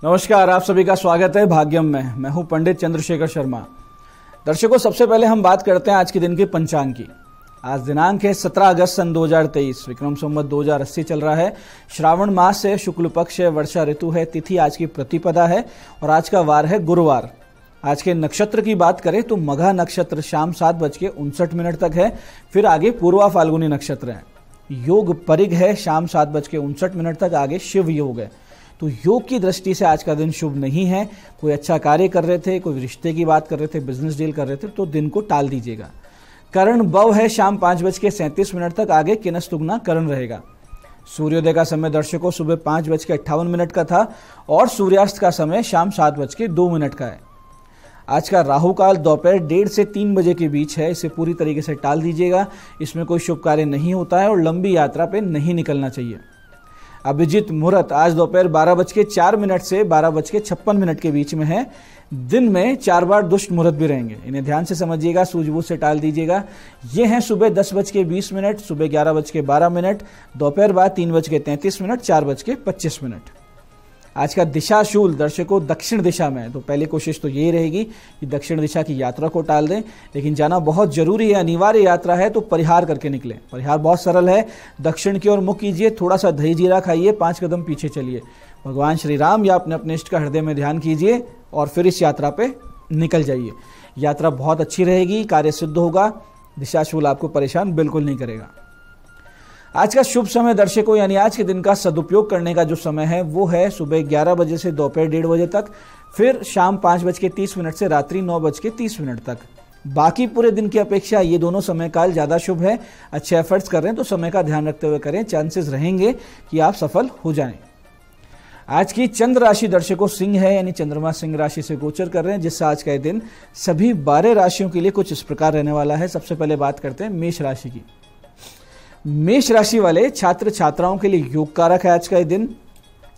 नमस्कार, आप सभी का स्वागत है भाग्यम में। मैं हूं पंडित चंद्रशेखर शर्मा। दर्शकों, सबसे पहले हम बात करते हैं आज के दिन के पंचांग की। आज दिनांक है 17 अगस्त सन 2023, विक्रम संवत 2080 चल रहा है। श्रावण मास है, शुक्ल पक्ष है, वर्षा ऋतु है, तिथि आज की प्रतिपदा है और आज का वार है गुरुवार। आज के नक्षत्र की बात करें तो मघा नक्षत्र शाम 7:59 तक है, फिर आगे पूर्वा फाल्गुनी नक्षत्र है। योग परिग है, शाम 7:59 तक आगे शिव योग है। तो योग की दृष्टि से आज का दिन शुभ नहीं है। कोई अच्छा कार्य कर रहे थे, कोई रिश्ते की बात कर रहे थे, बिजनेस डील कर रहे थे, तो दिन को टाल दीजिएगा। करण बव है, शाम 5:37 तक आगे किनस तुगना करण रहेगा। सूर्योदय का समय दर्शकों सुबह 5:58 का था और सूर्यास्त का समय शाम 7:02 का है। आज का राहु काल दोपहर 1:30 से 3 बजे के बीच है। इसे पूरी तरीके से टाल दीजिएगा। इसमें कोई शुभ कार्य नहीं होता है और लंबी यात्रा पे नहीं निकलना चाहिए। अभिजीत मुहूर्त आज दोपहर 12:04 से 12:56 के बीच में है। दिन में 4 बार दुष्ट मुहूर्त भी रहेंगे, इन्हें ध्यान से समझिएगा, सूझबूझ से टाल दीजिएगा। ये हैं सुबह 10:20, सुबह 11:12, दोपहर बाद 3:33, 4:25। आज का दिशा शूल दर्शकों दक्षिण दिशा में है, तो पहली कोशिश तो यही रहेगी कि दक्षिण दिशा की यात्रा को टाल दें। लेकिन जाना बहुत जरूरी है, अनिवार्य यात्रा है, तो परिहार करके निकलें। परिहार बहुत सरल है, दक्षिण की ओर मुख कीजिए, थोड़ा सा दही जीरा खाइए, 5 कदम पीछे चलिए, भगवान श्री राम या अपने इष्ट का हृदय में ध्यान कीजिए और फिर इस यात्रा पे निकल जाइए। यात्रा बहुत अच्छी रहेगी, कार्य सिद्ध होगा, दिशा शूल आपको परेशान बिल्कुल नहीं करेगा। आज का शुभ समय दर्शकों यानी आज के दिन का सदुपयोग करने का जो समय है वो है सुबह 11 बजे से दोपहर 1:30 बजे तक, फिर शाम 5:30 से रात्रि 9:30 तक। बाकी पूरे दिन की अपेक्षा ये दोनों समय काल ज़्यादा शुभ है। अच्छे एफर्ट्स कर रहे हैं तो समय का ध्यान रखते हुए करें, चांसेस रहेंगे कि आप सफल हो जाएं। आज की चंद्र राशि दर्शकों सिंह है, यानी चंद्रमा सिंह राशि से गोचर कर रहे हैं, जिससे आज का दिन सभी 12 राशियों के लिए कुछ इस प्रकार रहने वाला है। सबसे पहले बात करते हैं मेष राशि की। मेष राशि वाले छात्र छात्राओं के लिए योग कारक है आज का दिन।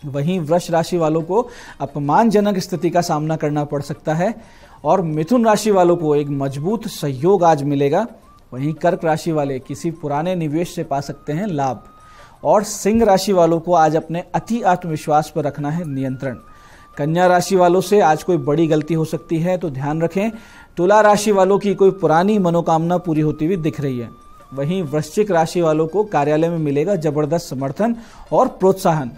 वहीं वृष राशि वालों को अपमानजनक स्थिति का सामना करना पड़ सकता है और मिथुन राशि वालों को एक मजबूत सहयोग आज मिलेगा। वहीं कर्क राशि वाले किसी पुराने निवेश से पा सकते हैं लाभ और सिंह राशि वालों को आज अपने अति आत्मविश्वास पर रखना है नियंत्रण। कन्या राशि वालों से आज कोई बड़ी गलती हो सकती है, तो ध्यान रखें। तुला राशि वालों की कोई पुरानी मनोकामना पूरी होती हुई दिख रही है। वहीं वृश्चिक राशि वालों को कार्यालय में मिलेगा जबरदस्त समर्थन और प्रोत्साहन।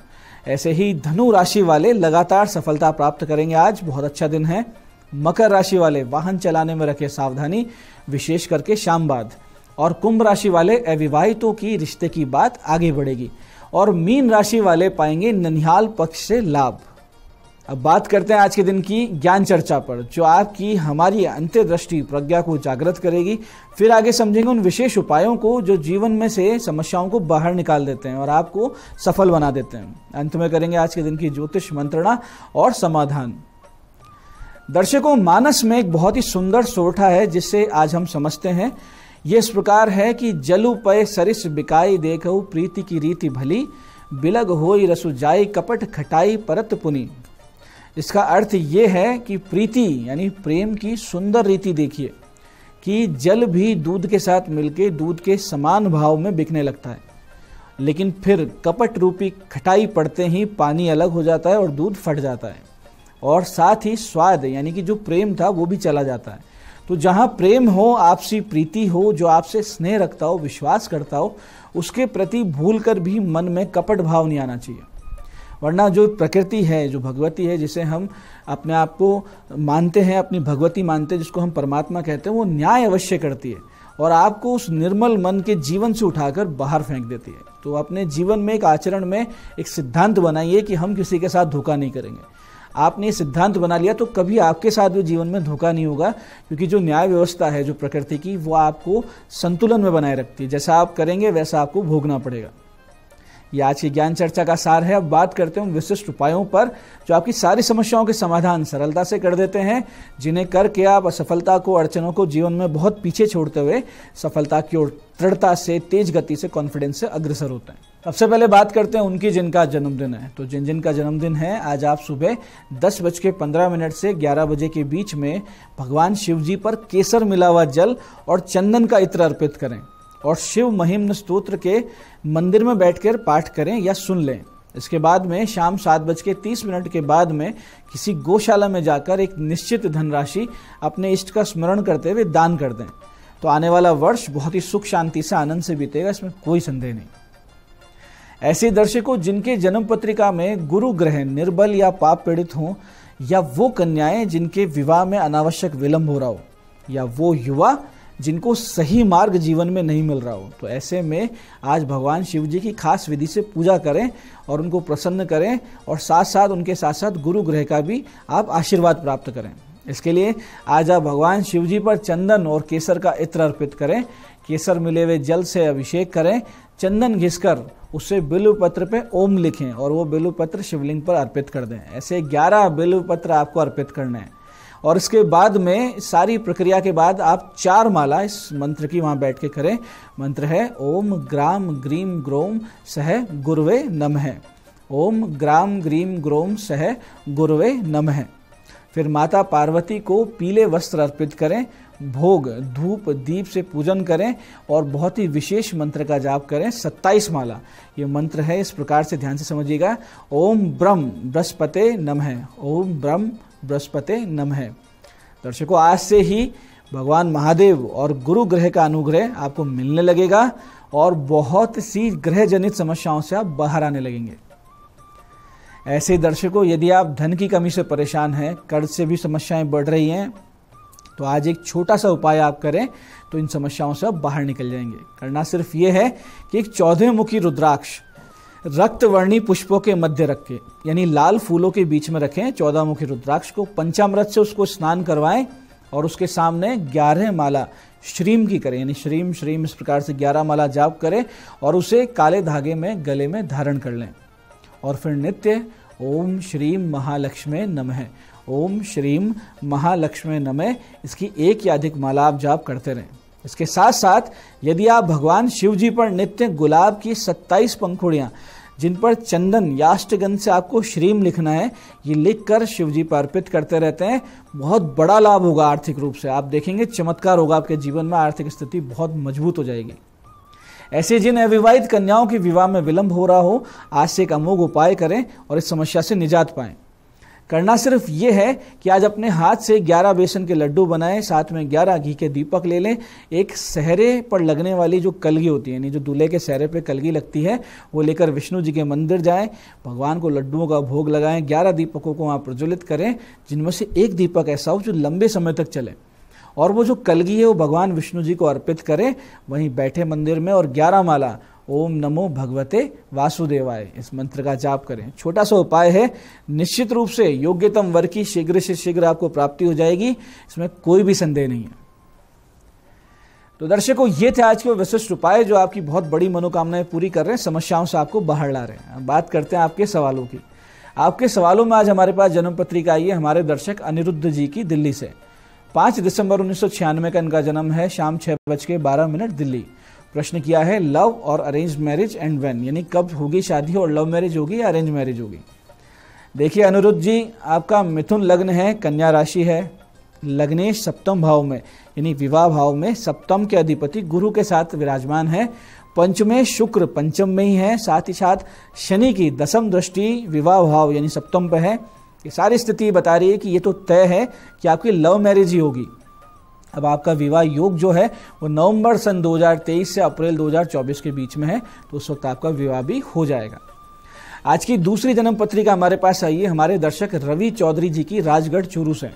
ऐसे ही धनु राशि वाले लगातार सफलता प्राप्त करेंगे, आज बहुत अच्छा दिन है। मकर राशि वाले वाहन चलाने में रखें सावधानी, विशेष करके शाम बाद। और कुंभ राशि वाले अविवाहितों की रिश्ते की बात आगे बढ़ेगी और मीन राशि वाले पाएंगे ननिहाल पक्ष से लाभ। अब बात करते हैं आज के दिन की ज्ञान चर्चा पर, जो आपकी हमारी अंतर्दृष्टि प्रज्ञा को जागृत करेगी। फिर आगे समझेंगे उन विशेष उपायों को जो जीवन में से समस्याओं को बाहर निकाल देते हैं और आपको सफल बना देते हैं। अंत में करेंगे आज के दिन की ज्योतिष मंत्रणा और समाधान। दर्शकों, मानस में एक बहुत ही सुंदर सोरठा है जिससे आज हम समझते हैं। ये इस प्रकार है कि जलु पय सरिस बिकाई देखो प्रीति की रीति भली, बिलग होई रसु जाई कपट खटाई परत पुनी। इसका अर्थ ये है कि प्रीति यानी प्रेम की सुंदर रीति देखिए कि जल भी दूध के साथ मिलके दूध के समान भाव में बिकने लगता है, लेकिन फिर कपट रूपी खटाई पड़ते ही पानी अलग हो जाता है और दूध फट जाता है और साथ ही स्वाद यानी कि जो प्रेम था वो भी चला जाता है। तो जहाँ प्रेम हो, आपसी प्रीति हो, जो आपसे स्नेह रखता हो, विश्वास करता हो, उसके प्रति भूल कर भी मन में कपट भाव नहीं आना चाहिए। वरना जो प्रकृति है, जो भगवती है, जिसे हम अपने आप को मानते हैं, अपनी भगवती मानते हैं, जिसको हम परमात्मा कहते हैं, वो न्याय अवश्य करती है और आपको उस निर्मल मन के जीवन से उठाकर बाहर फेंक देती है। तो अपने जीवन में एक आचरण में एक सिद्धांत बनाइए कि हम किसी के साथ धोखा नहीं करेंगे। आपने ये सिद्धांत बना लिया तो कभी आपके साथ भी जीवन में धोखा नहीं होगा, क्योंकि जो न्याय व्यवस्था है जो प्रकृति की, वो आपको संतुलन में बनाए रखती है। जैसा आप करेंगे वैसा आपको भोगना पड़ेगा। ये आज की ज्ञान चर्चा का सार है। अब बात करते हैं विशिष्ट उपायों पर जो आपकी सारी समस्याओं के समाधान सरलता से कर देते हैं, जिन्हें करके आप असफलता को, अड़चनों को जीवन में बहुत पीछे छोड़ते हुए सफलता की ओर दृढ़ता से, तेज गति से, कॉन्फिडेंस से अग्रसर होते हैं। सबसे पहले बात करते हैं उनकी जिनका जन्मदिन है। तो जिनका जन्मदिन है, आज आप सुबह 10:15 से 11 बजे के बीच में भगवान शिव जी पर केसर मिला हुआ जल और चंदन का इत्र अर्पित करें और शिव महिम्न स्तोत्र के मंदिर में बैठकर पाठ करें या सुन लें। इसके बाद में शाम 7:30 के बाद में किसी गौशाला में जाकर एक निश्चित धनराशि अपने इष्ट का स्मरण करते हुए दान कर दें, तो आने वाला वर्ष बहुत ही सुख शांति से आनंद से बीतेगा, इसमें कोई संदेह नहीं। ऐसे दर्शकों जिनके जन्म पत्रिका में गुरु ग्रह निर्बल या पाप पीड़ित हों, या वो कन्याएं जिनके विवाह में अनावश्यक विलंब हो रहा हो, या वो युवा जिनको सही मार्ग जीवन में नहीं मिल रहा हो, तो ऐसे में आज भगवान शिव जी की खास विधि से पूजा करें और उनको प्रसन्न करें, और साथ साथ उनके साथ साथ गुरु ग्रह का भी आप आशीर्वाद प्राप्त करें। इसके लिए आज आप भगवान शिव जी पर चंदन और केसर का इत्र अर्पित करें। केसर मिले हुए जल से अभिषेक करें, चंदन घिसकर उससे बिल्व पत्र पे ओम लिखें और वो बिल्व पत्र शिवलिंग पर अर्पित कर दें। ऐसे 11 बिल्व पत्र आपको अर्पित करने हैं, और इसके बाद में सारी प्रक्रिया के बाद आप 4 माला इस मंत्र की वहां बैठ के करें। मंत्र है ओम ग्राम ग्रीम ग्रोम सह गुरवे नमः। ओम ग्राम ग्रीम ग्रोम सह गुरवे नमः। फिर माता पार्वती को पीले वस्त्र अर्पित करें, भोग धूप दीप से पूजन करें और बहुत ही विशेष मंत्र का जाप करें। 27 माला ये मंत्र है, इस प्रकार से ध्यान से समझिएगा। ओम ब्रह्म बृहस्पते नमः। ओम ब्रह्म बृहस्पते नमः। दर्शकों, आज से ही भगवान महादेव और गुरु ग्रह का अनुग्रह आपको मिलने लगेगा और बहुत सी ग्रह जनित समस्याओं से आप बाहर आने लगेंगे। ऐसे दर्शकों, यदि आप धन की कमी से परेशान हैं, कर्ज से भी समस्याएं बढ़ रही हैं, तो आज एक छोटा सा उपाय आप करें तो इन समस्याओं से आप बाहर निकल जाएंगे। करना सिर्फ ये है कि एक 14 मुखी रुद्राक्ष रक्तवर्णी पुष्पों के मध्य रख के, यानी लाल फूलों के बीच में रखें 14 मुखी रुद्राक्ष को, पंचामृत से उसको स्नान करवाएं और उसके सामने 11 माला श्रीम की करें, यानी श्रीम श्रीम इस प्रकार से 11 माला जाप करें और उसे काले धागे में गले में धारण कर लें। और फिर नित्य ओम श्रीम महालक्ष्मी नमः, ओम श्रीम महालक्ष्मी नमः, इसकी 1 या अधिक माला आप जाप करते रहें। इसके साथ साथ यदि आप भगवान शिव जी पर नित्य गुलाब की 27 पंखुड़ियां जिन पर चंदन या अष्टगंध से आपको श्रीम लिखना है, ये लिखकर शिव जी पर अर्पित करते रहते हैं, बहुत बड़ा लाभ होगा आर्थिक रूप से। आप देखेंगे चमत्कार होगा आपके जीवन में, आर्थिक स्थिति बहुत मजबूत हो जाएगी। ऐसे जिन अविवाहित कन्याओं के विवाह में विलंब हो रहा हो, आज से एक अमोघ उपाय करें और इस समस्या से निजात पाएं। करना सिर्फ ये है कि आज अपने हाथ से 11 बेसन के लड्डू बनाएं, साथ में 11 घी के दीपक ले लें, एक सहरे पर लगने वाली जो कलगी होती है, यानी जो दूल्हे के सहरे पे कलगी लगती है, वो लेकर विष्णु जी के मंदिर जाएं, भगवान को लड्डुओं का भोग लगाएं, 11 दीपकों को वहाँ प्रज्वलित करें, जिनमें से एक दीपक ऐसा हो जो लंबे समय तक चले, और वो जो कलगी है वो भगवान विष्णु जी को अर्पित करें वहीं बैठे मंदिर में, और 11 माला ओम नमो भगवते वासुदेवाय इस मंत्र का जाप करें। छोटा सा उपाय है, निश्चित रूप से योग्यतम वर की शीघ्र से शीघ्र आपको प्राप्ति हो जाएगी, इसमें कोई भी संदेह नहीं है। तो दर्शकों, ये थे आज के विशिष्ट उपाय जो आपकी बहुत बड़ी मनोकामनाएं पूरी कर रहे हैं, समस्याओं से आपको बाहर ला रहे हैं। अब बात करते हैं आपके सवालों की। आपके सवालों में आज हमारे पास जन्म पत्रिका आई है हमारे दर्शक अनिरुद्ध जी की, दिल्ली से। 5 दिसंबर 1996 का इनका जन्म है, शाम 6:12 दिल्ली। प्रश्न किया है लव और अरेंज मैरिज एंड व्हेन, यानी कब होगी शादी और लव मैरिज होगी या अरेंज मैरिज होगी। देखिए अनिरुद्ध जी, आपका मिथुन लग्न है, कन्या राशि है, लग्नेश सप्तम भाव में यानी विवाह भाव में सप्तम के अधिपति गुरु के साथ विराजमान है, पंचमें शुक्र पंचम में ही है, साथ ही साथ शनि की 10वीं दृष्टि विवाह भाव यानी सप्तम पे है। ये सारी स्थिति बता रही है कि ये तो तय है कि आपकी लव मैरिज ही होगी। अब आपका विवाह योग जो है वो नवंबर सन 2023 से अप्रैल 2024 के बीच में है, तो उस वक्त आपका विवाह भी हो जाएगा। आज की दूसरी जन्म पत्रिका हमारे पास आई है हमारे दर्शक रवि चौधरी जी की, राजगढ़ चूरू से।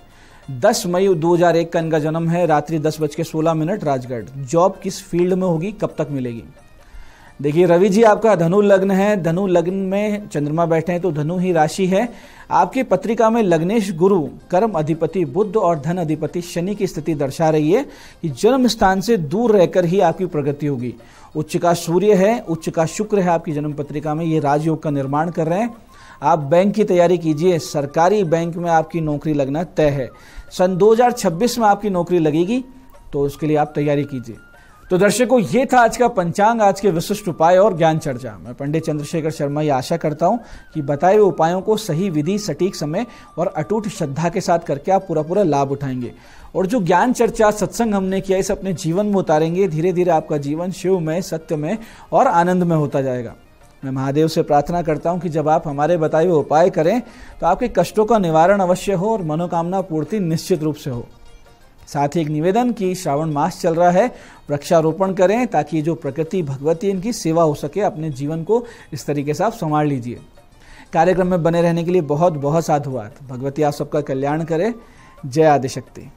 10 मई 2001 का इनका जन्म है, रात्रि 10:16 राजगढ़। जॉब किस फील्ड में होगी, कब तक मिलेगी। देखिए रवि जी, आपका धनु लग्न है, धनु लग्न में चंद्रमा बैठे हैं तो धनु ही राशि है। आपकी पत्रिका में लग्नेश गुरु, कर्म अधिपति बुध और धन अधिपति शनि की स्थिति दर्शा रही है कि जन्म स्थान से दूर रहकर ही आपकी प्रगति होगी। उच्च का सूर्य है, उच्च का शुक्र है आपकी जन्म पत्रिका में, ये राजयोग का निर्माण कर रहे हैं। आप बैंक की तैयारी कीजिए, सरकारी बैंक में आपकी नौकरी लगना तय है। सन 2026 में आपकी नौकरी लगेगी, तो उसके लिए आप तैयारी कीजिए। तो दर्शकों, ये था आज का पंचांग, आज के विशिष्ट उपाय और ज्ञान चर्चा। मैं पंडित चंद्रशेखर शर्मा ये आशा करता हूं कि बताए हुए उपायों को सही विधि, सटीक समय और अटूट श्रद्धा के साथ करके आप पूरा लाभ उठाएंगे, और जो ज्ञान चर्चा सत्संग हमने किया इसे अपने जीवन में उतारेंगे। धीरे धीरे आपका जीवन शिवमय, सत्यमय और आनंदमय होता जाएगा। मैं महादेव से प्रार्थना करता हूँ कि जब आप हमारे बताए हुए उपाय करें तो आपके कष्टों का निवारण अवश्य हो और मनोकामना पूर्ति निश्चित रूप से हो। साथ ही एक निवेदन की श्रावण मास चल रहा है, वृक्षारोपण करें ताकि जो प्रकृति भगवती इनकी सेवा हो सके। अपने जीवन को इस तरीके से आप संभाल लीजिए। कार्यक्रम में बने रहने के लिए बहुत बहुत साधुवाद। भगवती आप सबका कल्याण करे। जय आदिशक्ति।